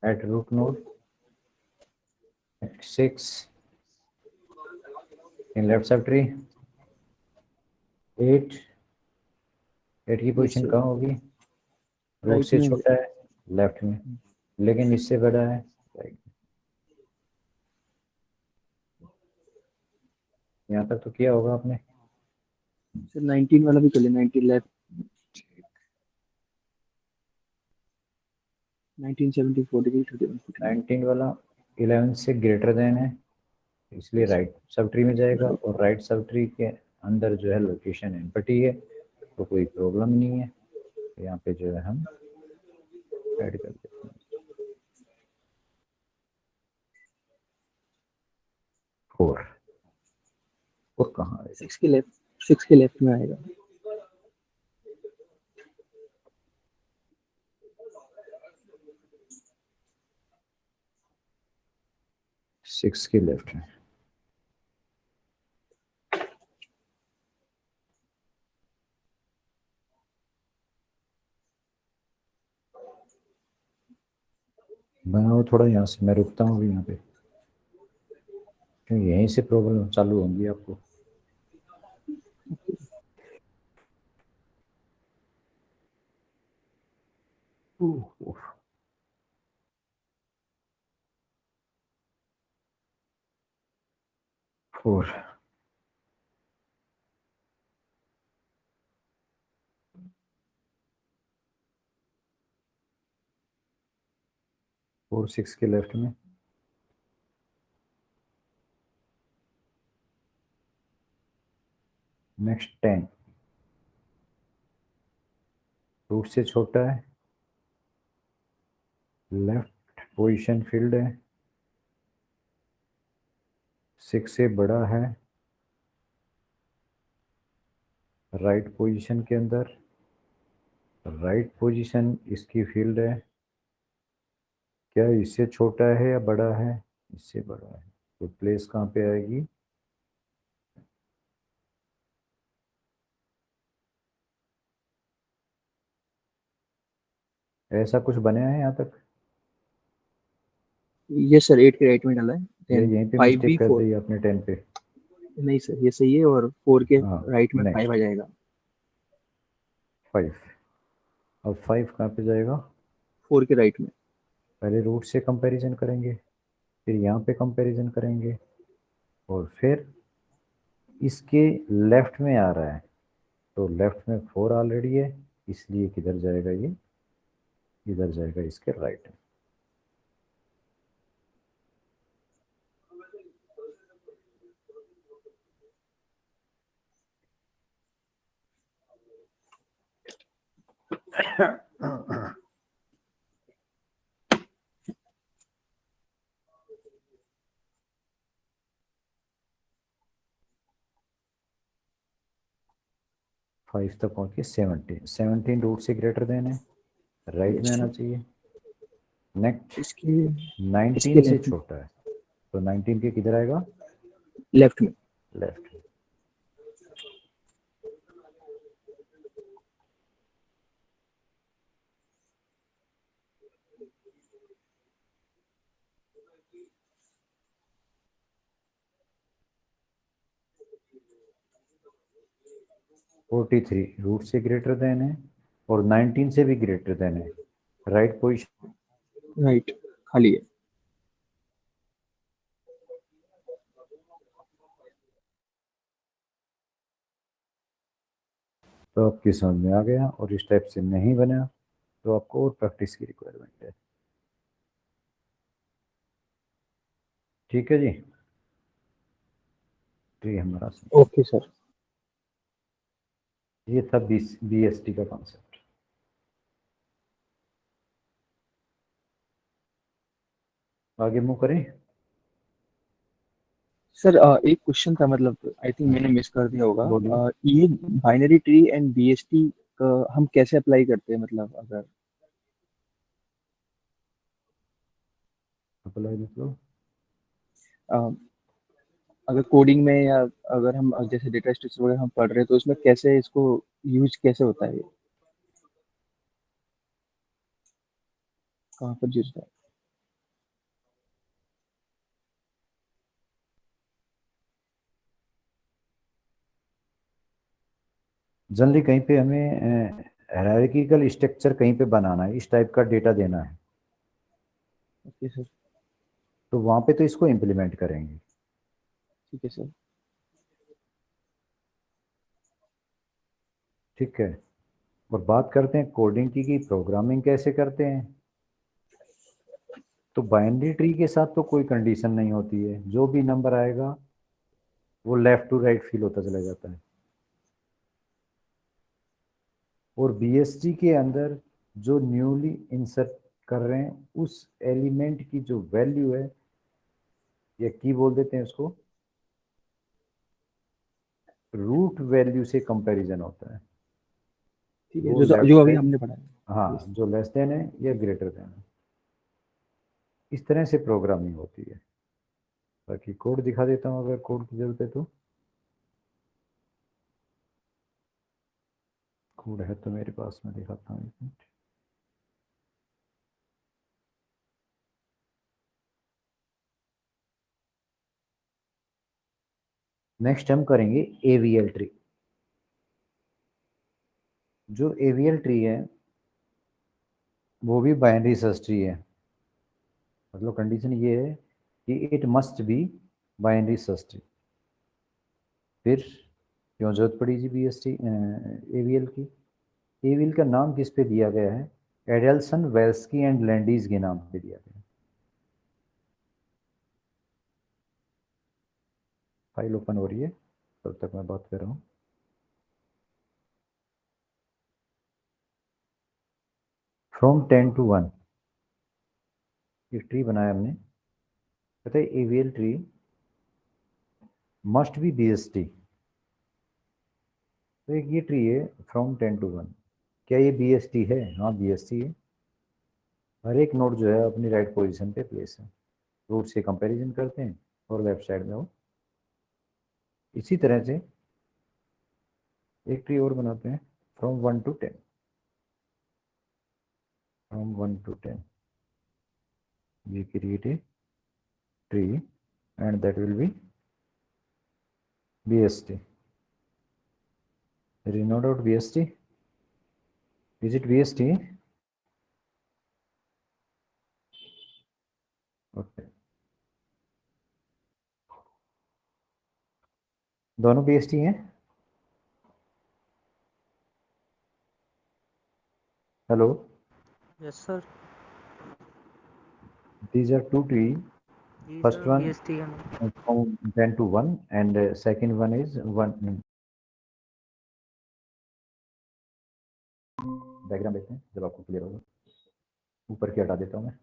at root node, at 6 in left subtree, 8 की position कहाँ होगी? रूट से छोटा है लेफ्ट में, लेकिन इससे बड़ा है राइट। यहाँ तक तो किया होगा आपने। सर 19 वाला भी कर ले, 19 लेफ्ट, 1974 डिग्री 31 फुट। 19 वाला 11 से ग्रेटर देन है, इसलिए राइट सब ट्री में जाएगा, और राइट सब ट्री के अंदर जो है लोकेशन एम्प्टी है, तो कोई प्रॉब्लम नहीं है। यहाँ पे जो है हम ऐड कर देते हैं 4। और कहाँ आएगा? 6 के लेफ्ट में आएगा। 6 के लेफ्ट में। बनाओ थोड़ा, यहाँ से मैं रुकता हूँ अभी यहाँ पे, क्योंकि यहीं से प्रॉब्लम चालू होंगी आपको। ओह, 4 4 6 के लेफ्ट में। नेक्स्ट 10 रूट से छोटा है, लेफ्ट पोजीशन फील्ड है, 6 से बड़ा है, राइट पोजीशन के अंदर, राइट पोजीशन इसकी फील्ड है। क्या इससे छोटा है या बड़ा है? इससे बड़ा है, तो प्लेस कहाँ पे आएगी? ऐसा कुछ बनाया है यहाँ तक? ये सर 8 के राइट में डाला है, या देन यहीं पे 5 भी मिस्टेक कर 4। दी आपने 10 पे? नहीं सर, ये सही है, और 4 के हाँ, राइट में 5 आ नेक्स्ट जाएगा। 5। अब 5 कहाँ पे जाएगा? 4 के राइट में। पहले रूट से कंपैरिजन करेंगे, फिर यहाँ पे कंपैरिजन करेंगे, और फिर इसके लेफ्ट में आ रहा है, तो लेफ्ट में 4 ऑलरेडी है, इसलिए किधर जाएगा ये? इधर जाएगा इसके राइट में। फाइव तक पहुंच के 17 रूट से ग्रेटर देन है, राइट में आना चाहिए। नेक्स्ट इसके 19 इसके से लेफ्ट में, छोटा है, तो 19 के किधर आएगा? लेफ्ट में। लेफ्ट। 43 रूट से ग्रेटर देन है, और 19 से भी ग्रेटर देन है, राइट पोजीशन। राइट खाली है। तो आपकी समझ में आ गया, और इस टाइप से नहीं बना तो आपको और प्रैक्टिस की रिक्वायरमेंट है। ठीक है जी, तो ये हमारा ओके सर। ये था BST का कॉन्सेप्ट। आगे मूव करें। सर एक क्वेश्चन था, मतलब आई थिंक मैंने मिस कर दिया होगा। बोलिए। ये बाइनरी ट्री एंड बीएसटी का हम कैसे अप्लाई करते हैं, मतलब अगर अप्लाई मतलब? अ, अगर कोडिंग में, या अगर हम जैसे डेटा स्ट्रक्चर वगैरह हम पढ़ रहे हैं, तो उसमें कैसे इसको यूज कैसे होता है, ये? कहाँ पर यूज होता है? जनरली कहीं पे हमें हायरार्किकल स्ट्रक्चर कहीं पे बनाना है, इस टाइप का डेटा देना है, ओके सर। तो वहां पे तो इसको इम्प्लीमेंट करेंगे। ठीक है सर। ठीक है। और बात करते हैं कोडिंग की कि प्रोग्रामिंग कैसे करते हैं। तो बाइनरी ट्री के साथ तो कोई कंडीशन नहीं होती है, जो भी नंबर आएगा वो लेफ्ट टू राइट फिल होता चला जाता है। और बीएसटी के अंदर जो न्यूली इंसर्ट कर रहे हैं उस एलिमेंट की जो वैल्यू है, या की बोल देते हैं उसको, रूट वैल्यू से कंपैरिजन होता है। ठीक है, वो जो लेफ्ट जो अभी साइड, हमने पढ़ा है। हाँ, यस। जो लेस देन है या ग्रेटर देन है, इस तरह से प्रोग्रामिंग होती है। बाकी कोड दिखा देता हूँ अगर कोड की जरूरत है तो। कोड है तो मेरे पास, में दिखाता हूँ एक मिनट। नेक्स्ट हम करेंगे एवीएल ट्री। जो एवीएल ट्री है वो भी बाइनरी सर्च ट्री है। मतलब कंडीशन ये है कि it must be binary search tree. फिर क्यों जरूरत पड़ी जी बीएसटी एवीएल की। एवीएल का नाम किस पे दिया गया है, एडेल्सन, वेल्स्की एंड लैंडीज के नाम पे दिया गया है। फाइल ओपन हो रही है तब तक मैं बात कर रहा हूँ। फ्रॉम 10 to 1 एक ट्री बनाया हमने। पता है AVL tree must be BST. तो एक ये ट्री है फ्रॉम 10 to 1, क्या ये बीएसटी है? हाँ बीएसटी है। हर एक नोड जो है अपनी राइट पोजीशन पे प्लेस है। रूट से कंपैरिजन करते हैं और लेफ्ट साइड में हो। इसी तरह से एक ट्री और बनाते हैं from 1 to 10। From 1 to 10 we create a tree and that will be BST. Renode out BST. Is it BST? Okay. दोनों BST हैं। Hello. Yes sir. These are two tree. जी First सर one बीएसटी है। from 10 to 1 and second one is 1। Diagram देखते हैं जब आपको clear होगा। ऊपर की हटा देता हूँ मैं।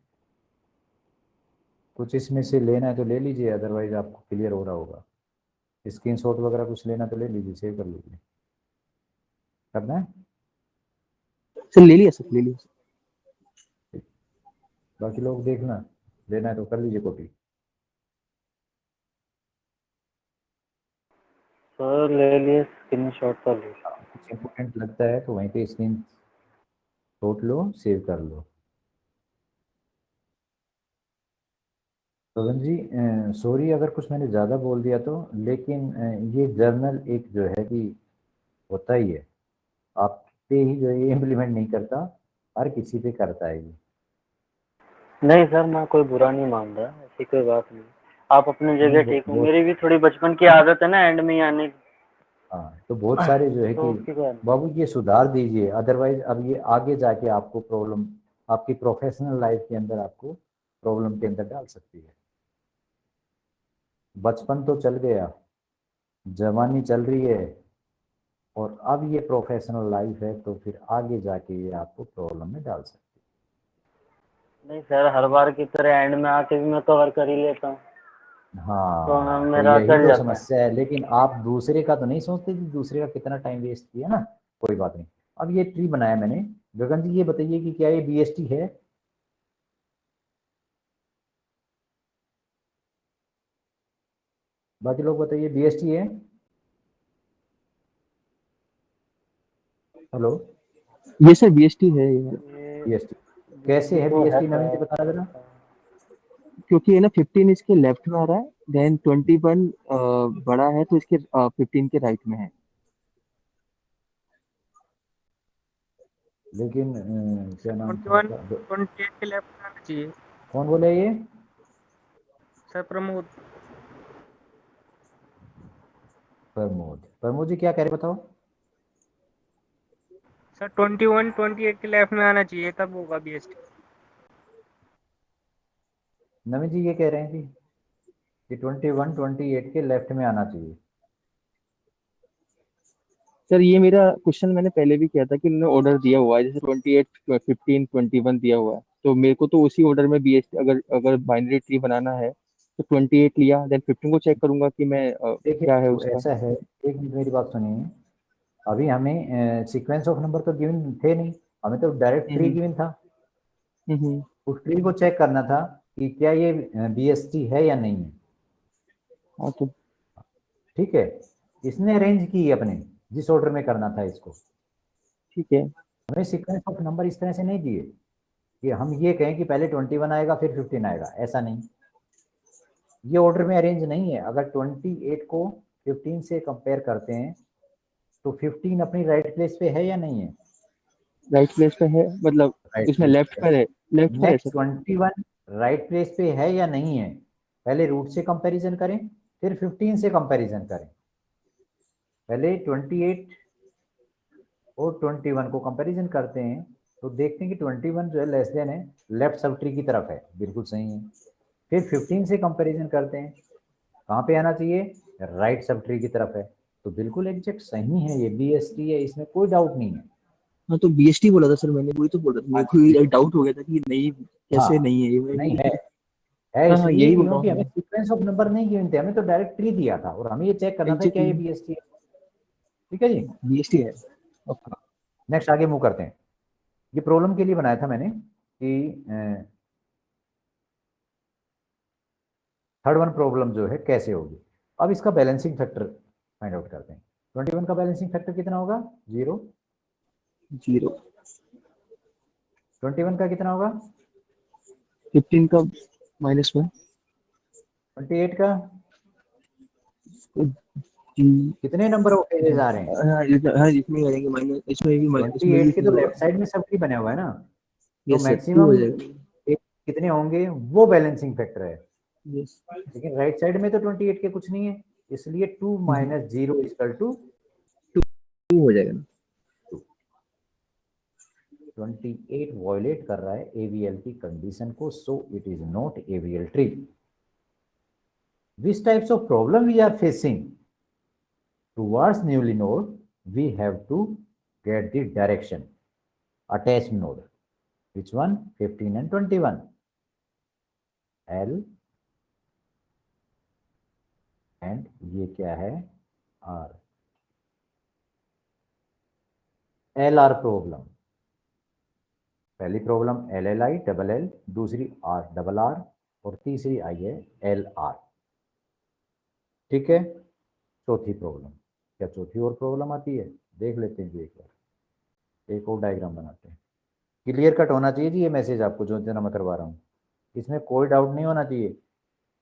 कुछ इसमें से लेना है तो ले लीजिए, अदरवाइज आपको क्लियर हो रहा होगा। स्क्रीनशॉट वगैरह कुछ लेना तो ले लीजिए, सेव कर लीजिए। करना है। सर ले लिया, सर ले लिया सर। बाकी लोग देखना, लेना है तो कर लीजिए कॉपी। सर ले लिए, स्क्रीनशॉट कर लिए। कुछ इंपॉर्टेंट लगता है तो वहीं पे स्क्रीन शॉट लो, सेव कर लो। गगन जी सॉरी अगर कुछ मैंने ज़्यादा बोल दिया तो, लेकिन ये जर्नल एक जो है कि होता ही है, आप पे ही जो है ये इम्प्लीमेंट नहीं करता, हर किसी पे करता है ये। नहीं सर, मैं कोई बुरा नहीं मान रहा, ऐसी कोई बात नहीं। आप अपनी नहीं जगह ठीक हो, बहुत, मेरी भी थोड़ी बचपन की आदत है ना एंड में ही आने की। हाँ तो बहुत सारे जो है तो कि उसकी बात बाबू ये सुधार दीजिए, अदरवाइज अब ये आगे जाके आपको प्रॉब्लम, आपकी प्रोफेशनल लाइफ के अंदर आपको प्रॉब्लम के अंदर डाल सकती है। बचपन तो चल गया, जवानी चल रही है, और अब ये प्रोफेशनल लाइफ है, तो फिर आगे जाके ये आपको प्रॉब्लम में डाल सकती नहीं सर, हर बार की तरह एंड में आके भी मैं कवर कर ही लेता हूँ, है। तो हाँ तो मेरा यही चल तो जाता है। समस्या है, लेकिन आप दूसरे का तो नहीं सोचते कि दूसरे का कितना टाइम वेस्ट किया ना। कोई बात नहीं। अब ये ट्री बनाया मैंने। गगन जी ये बताइए कि क्या ये बीएसटी है? बाकी लोग बताइए बीएसटी है? हेलो। ये सर बीएसटी है ये वाला। ये बीएसटी कैसे बीएसटी है? तो है बीएसटी नवीन जी सर। बताना जरा। क्योंकि है ना 15 इसके लेफ्ट में आ रहा है, देन 21 बड़ा है तो इसके 15 के राइट में है। लेकिन क्या नाम था 21 उसका? 28 के लेफ्ट में आना चाहिए कौन बोले ये? सर। प्रमोद। प्रमोद। प्रमोद जी क्या कह रहे बताओ? सर 21 28 के लेफ्ट में आना चाहिए, तब होगा बीएसटी। नवीन जी ये कह रहे हैं कि 21 28 के लेफ्ट में आना चाहिए। सर ये मेरा क्वेश्चन मैंने पहले भी किया था कि उन्होंने ऑर्डर दिया हुआ है, जैसे 28 15 21 दिया हुआ है, तो मेरे को तो उसी ऑर्डर में बीएसटी, अगर अगर बाइनरी ट्री बनाना है तो 28 लिया, देन 15 को चेक करूंगा कि मैं देखिए क्या है तो उसका। ऐसा है, एक मिनट मेरी बात सुनिए। अभी हमें सीक्वेंस ऑफ नंबर तो गिवन थे नहीं, हमें तो डायरेक्ट ट्री हम्म गिवन था। हम्म। उस ट्री को चेक करना था कि क्या ये बीएसटी है या नहीं है। हाँ तो ठीक है, इसने अरेंज की अपने जिस ऑर्डर में करना था इसको। ठीक है। हमें सीक्वेंस ऑफ नंबर इस तरह से नहीं दिए कि हम ये कहें कि पहले 21 आएगा फिर 15 आएगा, ऐसा नहीं। ये ऑर्डर में अरेंज नहीं है। अगर 28 को 15 से कंपेयर करते हैं तो 15 अपनी राइट प्लेस पे है या नहीं है? राइट प्लेस पे है, मतलब राइट इसमें प्लेस लेफ्ट पे है। पर है, लेफ्ट पर है नेक्स्ट सर। 21 राइट प्लेस पे है या नहीं है? पहले रूट से कंपैरिजन करें, फिर 15 से कंपैरिजन करें। पहले 28 और 21 को कंपैरिजन करते हैं तो देखते हैं कि 21 जो है लेस देन है, लेफ्ट सब ट्री की तरफ है, बिल्कुल सही है। फिर 15 से कंपैरिजन करते हैं, कहाँ पे आना चाहिए? राइट सब ट्री की तरफ है। तो बिल्कुल एग्जैक्ट सही है, ये बीएसटी है, इसमें कोई डाउट नहीं है। हाँ तो बीएसटी बोला था सर मैंने, वही तो बोल रहा था, मेरे हाँ को ये डाउट हो गया था कि नहीं कैसे हाँ, नहीं है ये मैं नहीं है हाँ हाँ इसलिए यही बोल रहा क्योंकि हूँ हमें मैं। सीक्वेंस ऑफ नंबर नहीं गिवन थे, हमें तो डायरेक्ट ट्री दिया था और हमें ये चेक करना था क्या एग्जैक्टली ये बीएसटी है। ठीक है जी। बीएसटी है। ओके। नेक्स्ट आगे मूव करते हैं। ये प्रॉब्लम के लिए बनाया था मैंने कि थर्ड वन प्रॉब्लम जो है कैसे होगी। अब इसका बैलेंसिंग फैक्टर फाइंड आउट करते हैं। 21 का बैलेंसिंग फैक्टर कितना होगा? 0। 0। 21 का कितना होगा? 15 का -1। 28 का? जी। कितने नंबर ऑफ पेजेस आ रहे हैं? हाँ हाँ इसमें आ जाएंगे माइनस, इसमें भी 28 के तो 0। लेफ्ट साइड में सब ट्री बना हुआ है ना, तो यस सर 2 हो मैक्सिमम जाएगा। कितने होंगे वो बैलेंसिंग फैक्टर है। यस। लेकिन राइट साइड में तो 28 के कुछ नहीं है, इसलिए 2 माइनस 0 इक्वल टू 2 हो जाएगा ना। 28 वॉयलेट कर रहा है एवीएल की कंडीशन को, so it is not AVL tree. Which types of problem we are facing towards newly node? We have to get the direction attached node. Which one? 15 and 21. L and ये क्या है? R. LR problem. पहली problem LLI double L, दूसरी R double R और तीसरी आई है LR। ठीक है। चौथी प्रॉब्लम, क्या चौथी और प्रॉब्लम आती है? देख लेते हैं जी एक बार, एक और डायग्राम बनाते हैं। क्लियर कट होना चाहिए जी ये मैसेज आपको जो जना मैं करवा रहा हूँ, इसमें कोई डाउट नहीं होना चाहिए।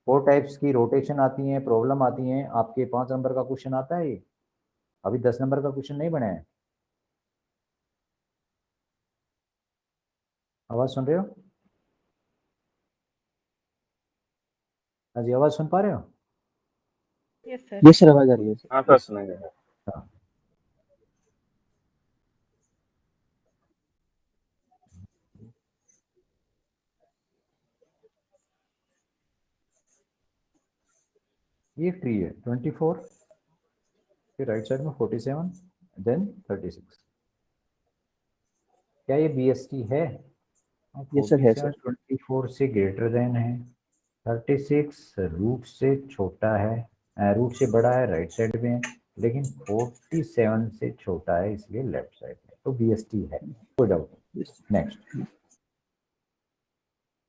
4 टाइप्स की रोटेशन आती हैं, प्रॉब्लम आती हैं, आपके 5 नंबर का क्वेश्चन आता है ये, अभी 10 नंबर का क्वेश्चन नहीं बना है। आवाज सुन रहे हो? हाँ जी, आवाज सुन पा रहे हो? यस सर आवाज आ रही है सर। हाँ सर सुनाइए। हाँ। ये ट्री है 24, फिर राइट साइड में 47, देन 36। क्या ये बीएसटी है? यस सर है 47 सर। 24 से ग्रेटर देन है, 36 रूट से छोटा है, रूट से बड़ा है, राइट साइड में है, लेकिन 47 से छोटा है इसलिए लेफ्ट साइड में, तो बीएसटी है, कोई डाउट नहीं। यस। Next,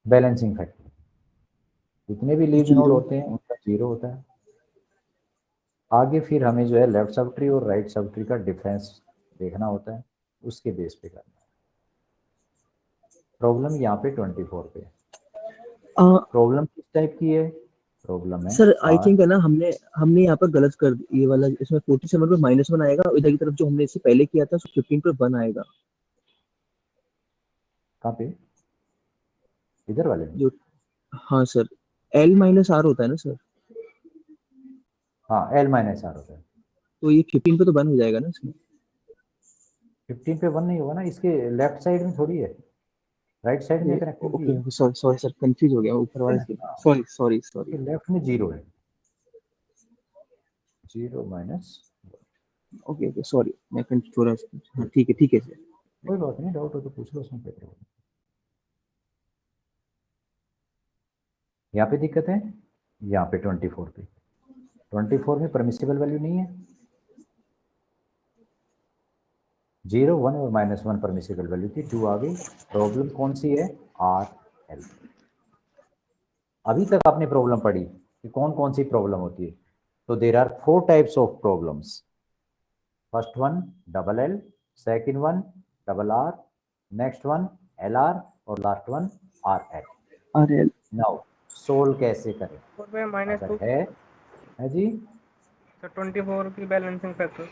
balancing factor. जितने भी लीव नोड 0। होते हैं उनका 0 होता है। आगे फिर हमें जो है लेफ्ट सब ट्री और राइट सब ट्री का डिफरेंस देखना होता है, उसके बेस पे करना है। प्रॉब्लम यहाँ पे 24 पे है। प्रॉब्लम किस टाइप की है? प्रॉब्लम है सर आई आर। थिंक है ना, हमने हमने यहाँ पर गलत कर ये वाला, इसमें 47 पे -1 आएगा, इधर की तरफ जो हमने इससे पहले किया था 15 पे 1 आएगा। कहाँ पे? इधर वाले में? जो, हाँ सर, L माइनस आर होता है ना सर, हाँ, L माइनस आर होता है। तो ये 15 पे तो बंद हो जाएगा ना इसमें? 15 पे 1 नहीं होगा ना, इसके लेफ्ट साइड में थोड़ी है, राइट साइड में कनेक्टिविटी ओके है। Okay, sorry sorry sir, confuse हो गया ऊपर वाले से, हाँ, सॉरी सॉरी सॉरी। लेफ्ट में 0 है, 0 माइनस। ओके ओके सॉरी, मैं थोड़ा, हाँ ठीक है सर। कोई बात नहीं, डाउट हो तो पूछ लो, उसमें क्या प्रॉब्लम। यहाँ पे दिक्कत है, यहाँ पे 24 पे, 24 में परमिसिबल वैल्यू नहीं है, 0 1 और -1 परमिसिबल वैल्यू थी, 2 आ गई। प्रॉब्लम कौन सी है? R L. अभी तक आपने प्रॉब्लम पढ़ी कि कौन कौन सी प्रॉब्लम होती है, तो there are 4 types of problems. First one double L, second one double R, next one L R, और last one R L. RL, now solve कैसे करें? 4 पे -2 अगर है जी, तो 24 की बैलेंसिंग फैक्टर